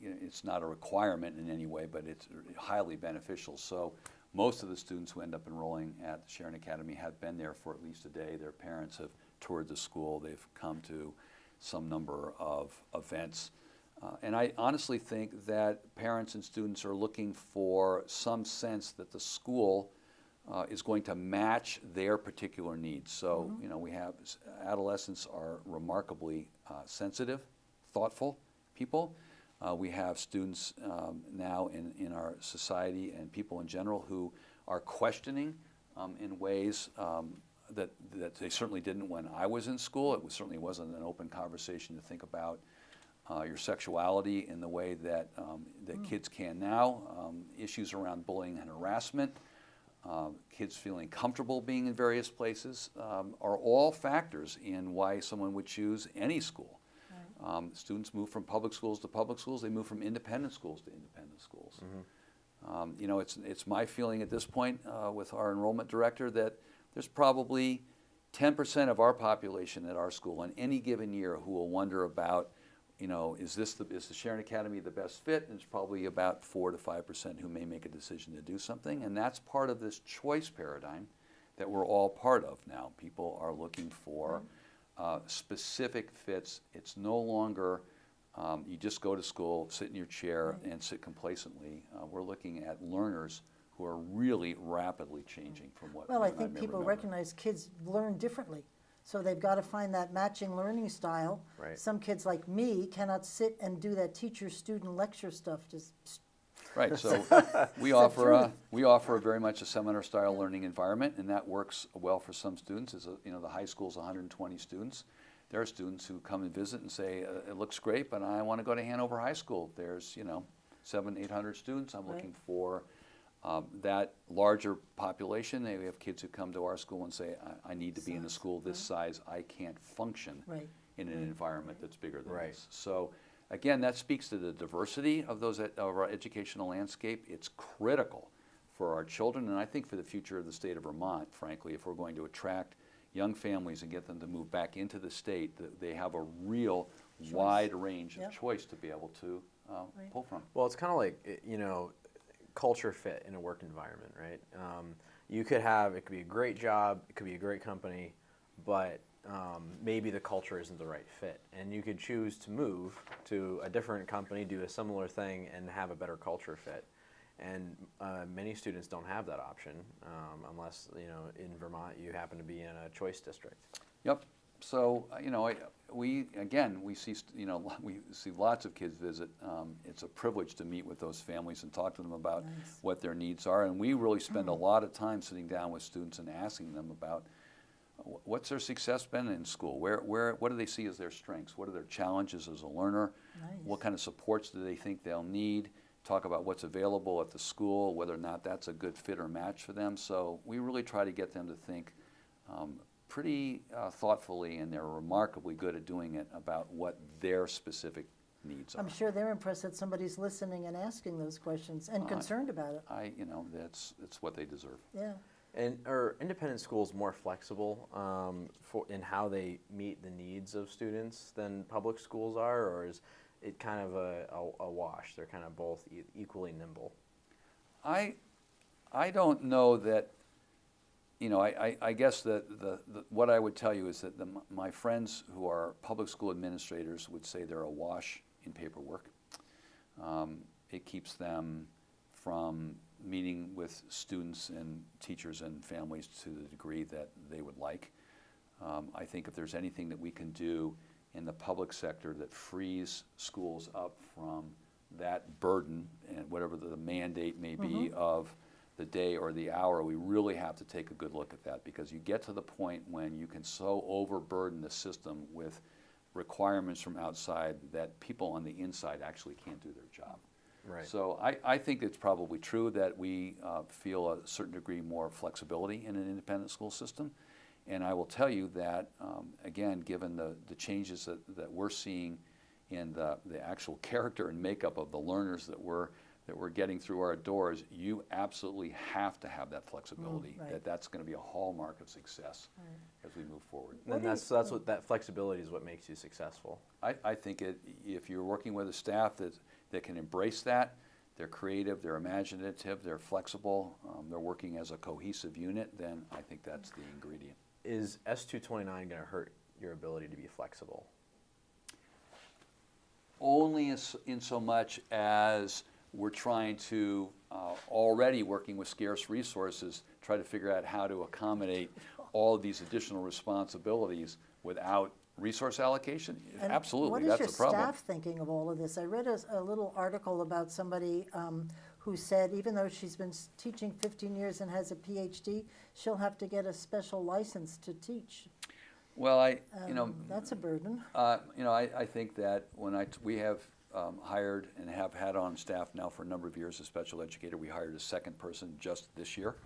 It's not a requirement in any way, but it's highly beneficial. So most of the students who end up enrolling at the Sharon Academy have been there for at least a day. Their parents have toured the school. They've come to some number of events. And I honestly think that parents and students are looking for some sense that the school is going to match their particular needs. So, we have adolescents are remarkably sensitive, thoughtful people. We have students now in our society and people in general who are questioning in ways that they certainly didn't when I was in school. It certainly wasn't an open conversation to think about your sexuality in the way that kids can now. Issues around bullying and harassment. Kids feeling comfortable being in various places are all factors in why someone would choose any school. Students move from public schools to public schools. They move from independent schools to independent schools. It's my feeling at this point with our enrollment director that there's probably 10% of our population at our school in any given year who will wonder about, is the Sharon Academy the best fit? And it's probably about 4 to 5% who may make a decision to do something. And that's part of this choice paradigm that we're all part of now. People are looking for specific fits. It's no longer you just go to school, sit in your chair, and sit complacently. We're looking at learners who are really rapidly changing from what Well, I may think people remember. recognize kids learn differently. So they've got to find that matching learning style. Right. Some kids like me cannot sit and do that teacher-student lecture stuff. Right, so we offer very much a seminar-style learning environment, and that works well for some students. The high school's 120 students. There are students who come and visit and say, it looks great, but I want to go to Hanover High School. There's 700-800 students. I'm looking for that larger population. We have kids who come to our school and say, I need to be in a school this size. I can't function in an environment that's bigger than this. So again, that speaks to the diversity of our educational landscape. It's critical for our children, and I think for the future of the state of Vermont, frankly, if we're going to attract young families and get them to move back into the state, that they have a real wide range of choice to be able to pull from. Well, it's kind of like, culture fit in a work environment, right? It could be a great job, it could be a great company, but maybe the culture isn't the right fit. And you could choose to move to a different company, do a similar thing, and have a better culture fit. And many students don't have that option unless, in Vermont you happen to be in a choice district. Yep. So, we see lots of kids visit. It's a privilege to meet with those families and talk to them about what their needs are. And we really spend a lot of time sitting down with students and asking them about what's their success been in school? What do they see as their strengths? What are their challenges as a learner? What kind of supports do they think they'll need? Talk about what's available at the school, whether or not that's a good fit or match for them. So we really try to get them to think pretty thoughtfully, and they're remarkably good at doing it, about what their specific needs are. I'm sure they're impressed that somebody's listening and asking those questions and concerned about it. It's what they deserve. Yeah. And are independent schools more flexible in how they meet the needs of students than public schools are, or is it kind of a wash? They're kind of both equally nimble. I don't know that, I guess what I would tell you is that my friends who are public school administrators would say they're awash in paperwork. It keeps them from meeting with students and teachers and families to the degree that they would like. I think if there's anything that we can do in the public sector that frees schools up from that burden and whatever the mandate may be of the day or the hour, we really have to take a good look at that, because you get to the point when you can so overburden the system with requirements from outside that people on the inside actually can't do their job. Right. So I think it's probably true that we feel a certain degree more flexibility in an independent school system. And I will tell you that, again, given the changes that we're seeing in the actual character and makeup of the learners that we're getting through our doors, you absolutely have to have that flexibility. Right. That's going to be a hallmark of success as we move forward. And that's what that flexibility is what makes you successful. I think if you're working with a staff that can embrace that, they're creative, they're imaginative, they're flexible, they're working as a cohesive unit, then I think that's the ingredient. Is S.229 going to hurt your ability to be flexible? Only in so much as we're trying to, already working with scarce resources, try to figure out how to accommodate all of these additional responsibilities without resource allocation. And Absolutely, that's the What is problem. your staff thinking of all of this? I read a little article about somebody who said even though she's been teaching 15 years and has a PhD, she'll have to get a special license to teach. Well, That's a burden. I think that we have hired and have had on staff now for a number of years a special educator. We hired a second person just this year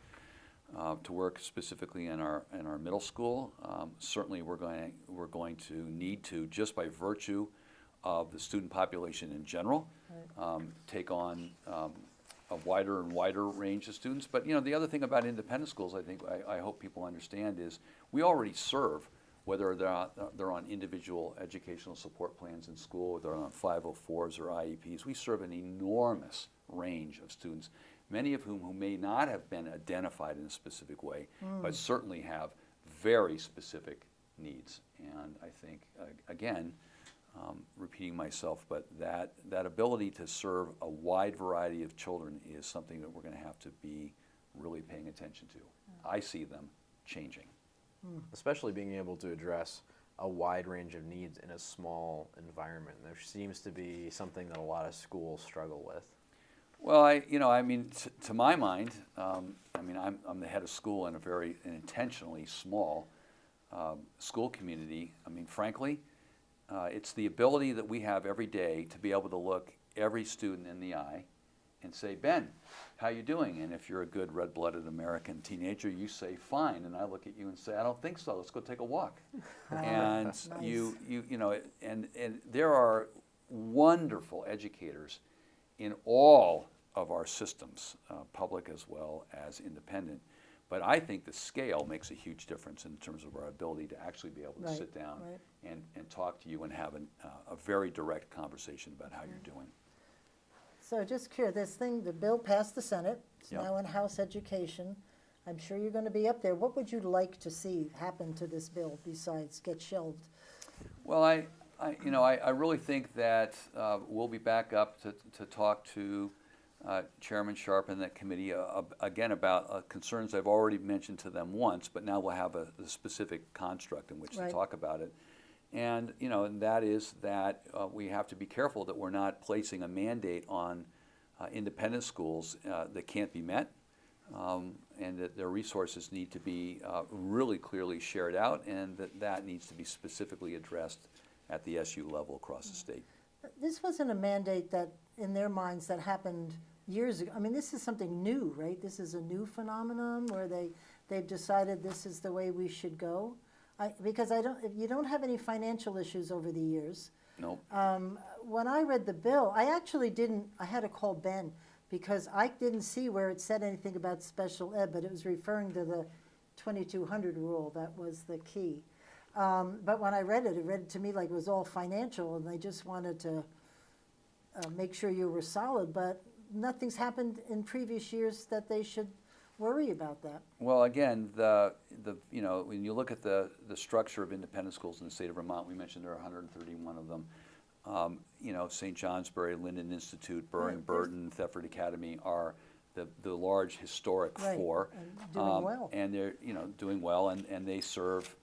to work specifically in our middle school. Certainly, we're going to need to, just by virtue of the student population in general, take on a wider and wider range of students. But the other thing about independent schools, I hope people understand, is we already serve, whether they're on individual educational support plans in school, or they're on 504s or IEPs. We serve an enormous range of students, many of whom may not have been identified in a specific way, but certainly have very specific needs. And I think, again, repeating myself, but that ability to serve a wide variety of children is something that we're going to have to be really paying attention to. I see them changing. Especially being able to address a wide range of needs in a small environment. There seems to be something that a lot of schools struggle with. Well, to my mind, I'm the head of school in a very intentionally small school community. Frankly, it's the ability that we have every day to be able to look every student in the eye and say, Ben, how you doing? And if you're a good red-blooded American teenager, you say, fine. And I look at you and say, I don't think so. Let's go take a walk. And nice. and there are wonderful educators in all of our systems, public as well as independent. But I think the scale makes a huge difference in terms of our ability to actually be able to sit down and talk to you and have a very direct conversation about how you're doing. So just curious, the bill passed the Senate. It's Yep. now in House Education. I'm sure you're going to be up there. What would you like to see happen to this bill besides get shelved? Well, I really think that we'll be back up to talk to Chairman Sharp and that committee again about concerns I've already mentioned to them once, but now we'll have a specific construct in which to talk about it. And and that is that we have to be careful that we're not placing a mandate on independent schools that can't be met, and that their resources need to be really clearly shared out, and that needs to be specifically addressed at the SU level across the state. This wasn't a mandate that, in their minds, that happened years ago. This is something new, right? This is a new phenomenon where they've decided this is the way we should go. Because you don't have any financial issues over the years. Nope. When I read the bill, I had to call Ben because I didn't see where it said anything about special ed, but it was referring to the 2200 rule. That was the key. But when I read it to me like it was all financial, and they just wanted to make sure you were solid. But nothing's happened in previous years that they should worry about that. Well, again, you know, when you look at the structure of independent schools in the state of Vermont, we mentioned there are 131 of them. You know, St. Johnsbury, Linden Institute, Right, Burton, Thetford Academy are the large historic Right, four. and doing well. And they're, you know, doing well, and they serve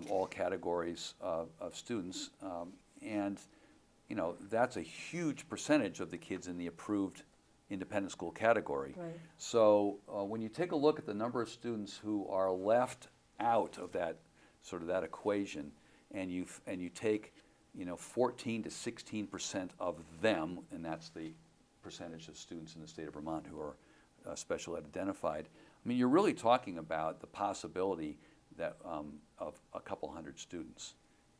all categories of students. And, you know, that's a huge percentage of the kids in the approved independent school category. Right. So when you take a look at the number of students who are left out of that sort of that equation, and you take, you know, 14 to 16% of them, and that's the percentage of students in the state of Vermont who are special ed identified. I mean, you're really talking about the possibility that of a couple hundred students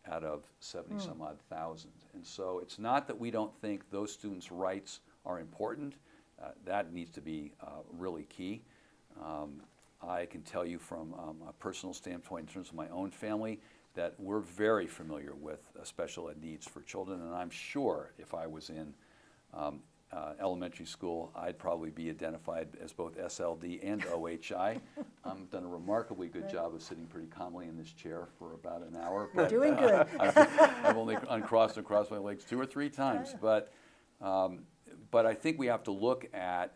out of 70 some odd thousand. And so it's not that we don't think those students' rights are important. That needs to be really key. I can tell you from a personal standpoint in terms of my own family that we're very familiar with special ed needs for children, and I'm sure if I was in elementary school, I'd probably be identified as both SLD and OHI. I've done a remarkably good job of sitting pretty calmly in this chair for about an hour. You're doing good. I've only uncrossed and crossed my legs 2 or 3 times, but I think we have to look at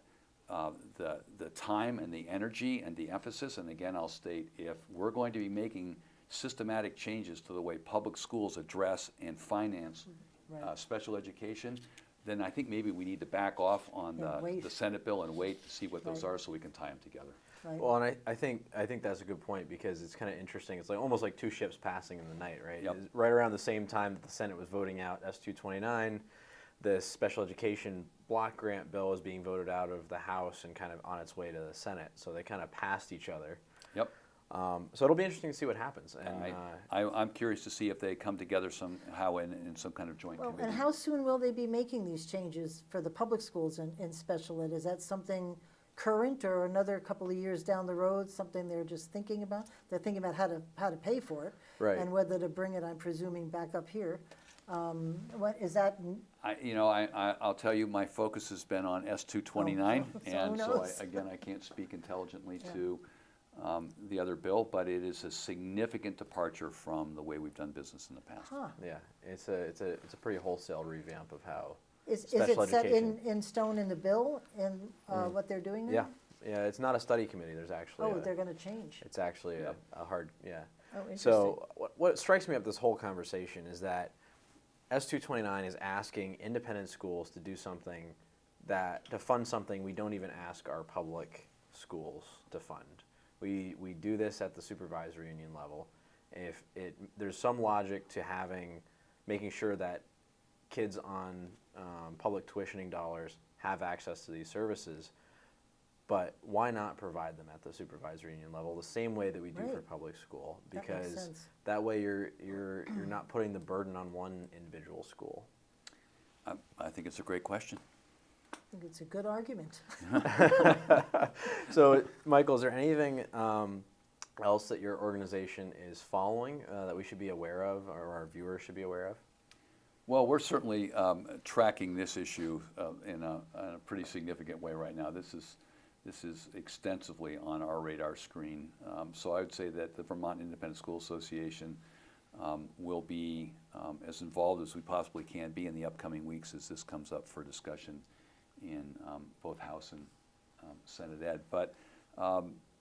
the time and the energy and the emphasis. And again, I'll state, if we're going to be making systematic changes to the way public schools address and finance Right. special education, then I think maybe we need to back off on And wait. the Senate bill and wait to see what those Right. are so we can tie them together. Right. Well, and I think that's a good point, because it's kind of interesting. It's like almost like two ships passing in the night, right? Yep. It's right around the same time that the Senate was voting out S.229, the special education block grant bill is being voted out of the House and kind of on its way to the Senate. So they kind of passed each other. Yep. So it'll be interesting to see what happens. And I'm curious to see if they come together somehow in some kind of joint Well, committee. and how soon will they be making these changes for the public schools in special ed? Is that something current, or another couple of years down the road, something they're just thinking about? They're thinking about how to pay for it. Right. And whether to bring it, I'm presuming, back up here. What, is that, I'll tell you, my focus has been on S.229, Oh, so and who so knows? again, I can't speak intelligently Yeah. to the other bill, but it is a significant departure from the way we've done business in the past. huh? yeah, it's a pretty wholesale revamp of how Is it special set education. in stone in the bill, in what they're doing now? Yeah, it's not a study committee. There's actually Oh, they're gonna change. it's actually Yep. a hard Oh, interesting. So what strikes me about this whole conversation is that S.229 is asking independent schools to do something to fund something we don't even ask our public schools to fund. We do this at the supervisory union level. If there's some logic to making sure that kids on public tuitioning dollars have access to these services, but why not provide them at the supervisory union level the same way that we do for Right. public school? That makes Because sense. that way you're not putting the burden on one individual school. I think it's a great question. I think it's a good argument. So, Michael, is there anything else that your organization is following that we should be aware of, or our viewers should be aware of? Well, we're certainly tracking this issue in a pretty significant way right now. This is extensively on our radar screen. So I would say that the Vermont Independent School Association will be as involved as we possibly can be in the upcoming weeks as this comes up for discussion in both House and Senate Ed. But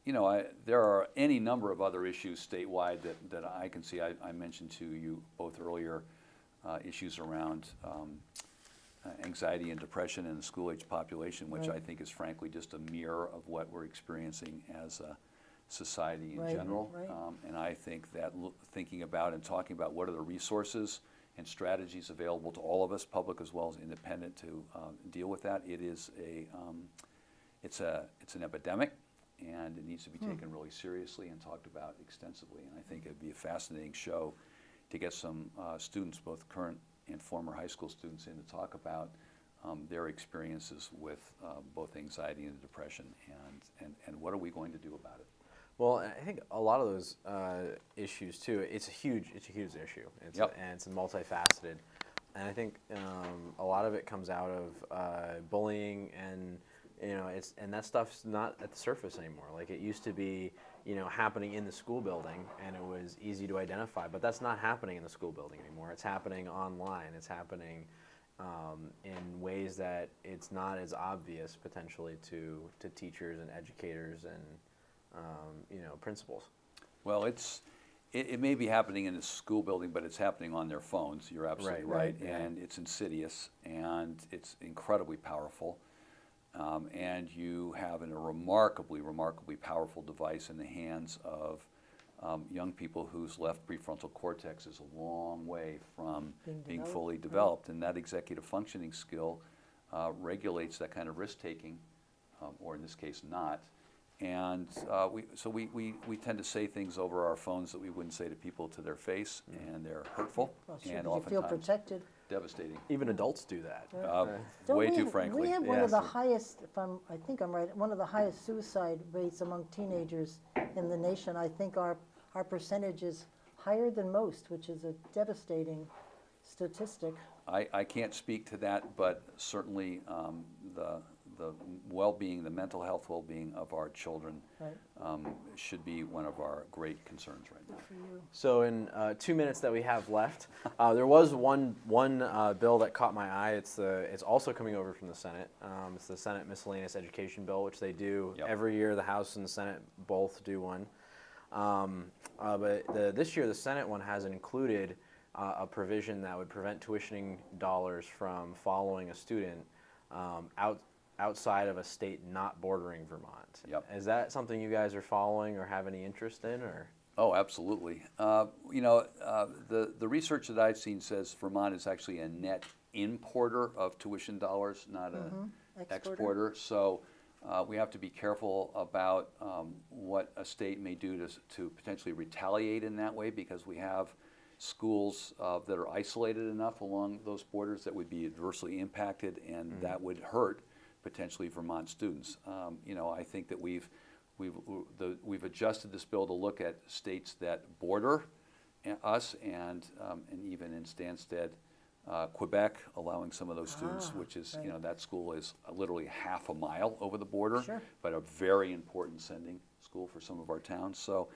you know, there are any number of other issues statewide that I can see. I mentioned to you both earlier issues around anxiety and depression in the school-age population, which Right. I think is frankly just a mirror of what we're experiencing as a society in Right, general. right. And I think that thinking about and talking about what are the resources and strategies available to all of us, public as well as independent, to deal with that. It is it's an epidemic, and it needs to be taken really seriously and talked about extensively. And I think it'd be a fascinating show to get some students, both current and former high school students, in to talk about their experiences with both anxiety and depression, and what are we going to do about it. Well, I think a lot of those issues too. It's a huge issue. Yep. And it's multifaceted. And I think a lot of it comes out of bullying, and and that stuff's not at the surface anymore. Like it used to be, happening in the school building, and it was easy to identify. But that's not happening in the school building anymore. It's happening online. It's happening in ways that it's not as obvious potentially to teachers and educators and principals. Well, it may be happening in the school building, but it's happening on their phones. You're absolutely right. And it's insidious, and it's incredibly powerful. And you have a remarkably powerful device in the hands of young people whose left prefrontal cortex is a long way from being fully developed. And that executive functioning skill regulates that kind of risk-taking, or in this case, not. And we tend to say things over our phones that we wouldn't say to people to their face, and they're hurtful, Well, sure, and 'cause you feel oftentimes protected. devastating. Even adults do that. Don't Way we too have- frankly. We have one of the Yes. highest, I think I'm right, one of the highest suicide rates among teenagers in the nation. I think our percentage is higher than most, which is a devastating statistic. I can't speak to that, but certainly the well-being, the mental health well-being of our children Right. should be one of our great concerns right now. For you. So in 2 minutes that we have left, there was one bill that caught my eye. It's also coming over from the Senate. It's the Senate Miscellaneous Education Bill, which they do every year. The House and the Senate both do one. But this year, the Senate one has included a provision that would prevent tuitioning dollars from following a student outside of a state not bordering Vermont. Yep. Is that something you guys are following or have any interest in, or? Oh, absolutely. The research that I've seen says Vermont is actually a net importer of tuition dollars, not an exporter. So we have to be careful about what a state may do to potentially retaliate in that way, because we have schools that are isolated enough along those borders that would be adversely impacted, and that would hurt potentially Vermont students. I think that we've adjusted this bill to look at states that border us, and even in Stansted, Quebec, allowing some of those students, which is, that school is literally half a mile over the border, Sure. but a very important sending school for some of our towns. So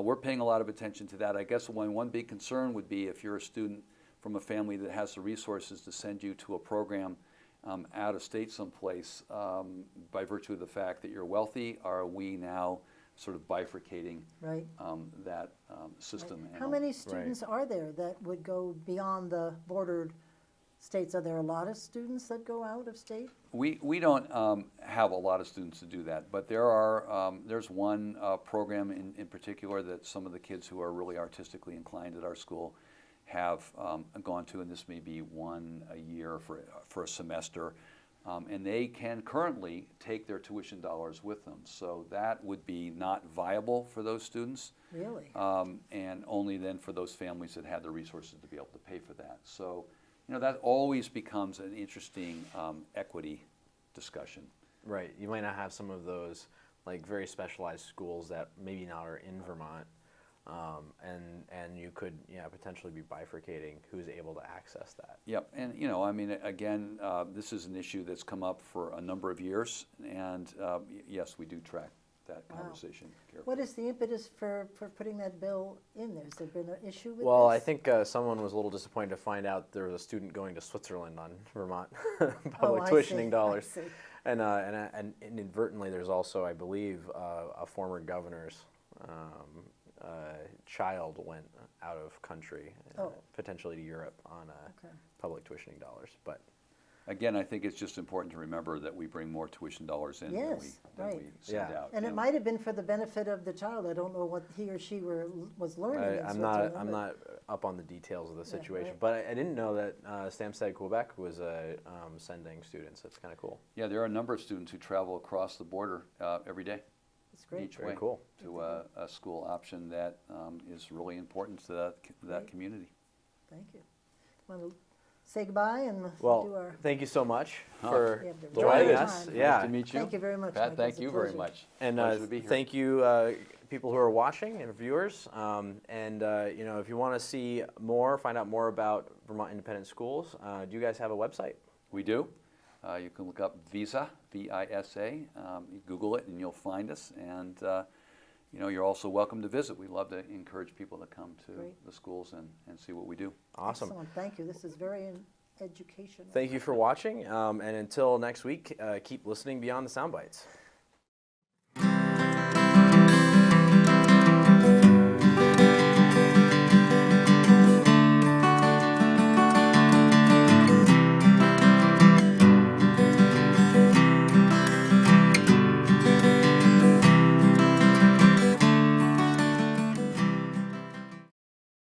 we're paying a lot of attention to that. I guess one big concern would be if you're a student from a family that has the resources to send you to a program out of state someplace, by virtue of the fact that you're wealthy, are we now sort of bifurcating Right. that system? How many students are there that would go beyond the bordered states? Are there a lot of students that go out of state? We don't have a lot of students to do that, but there's one program in particular that some of the kids who are really artistically inclined at our school have gone to, and this may be one a year for a semester, and they can currently take their tuition dollars with them. So that would be not viable for those students. Really? And only then for those families that have the resources to be able to pay for that. So, that always becomes an interesting equity discussion. Right. You might not have some of those like very specialized schools that maybe not are in Vermont, and you could potentially be bifurcating who's able to access that. Yep, and again, this is an issue that's come up for a number of years, and yes, we do track that conversation carefully. What is the impetus for putting that bill in there? Has there been an issue with this? Well, I think someone was a little disappointed to find out there was a student going to Switzerland on Vermont public I tuitioning see, dollars. I see. And inadvertently, there's also, I believe, a former governor's child went out of country, potentially to Europe on public tuitioning dollars. But Again, I think it's just important to remember that we bring more tuition dollars in than we send out. And it might have been for the benefit of the child. I don't know what he or she was learning in I'm Switzerland. not up on the details of the situation, right. but I didn't know that Stansted, Quebec was sending students. That's kind of cool. Yeah, there are a number of students who travel across the border every day. It's great. Each Very way cool. to a school option that is really important to that community. Thank you. Want to say goodbye and do Well, our... thank you so much We for have to joining run out of us. time. Yeah. Nice to meet you. Thank you very much, Pat, Mike. thank It's a you very pleasure. much. And Pleasure to be here. thank you, people who are watching and viewers. You know, if you want to see more, find out more about Vermont Independent Schools, do you guys have a website? We do. You can look up VISA, V-I-S-A. You Google it and you'll find us. And you know, you're also welcome to visit. We love to encourage people to come to Great. the schools and see what we do. Awesome. Excellent, thank you. This is very educational. Thank you for watching. And until next week, keep listening beyond the sound bites.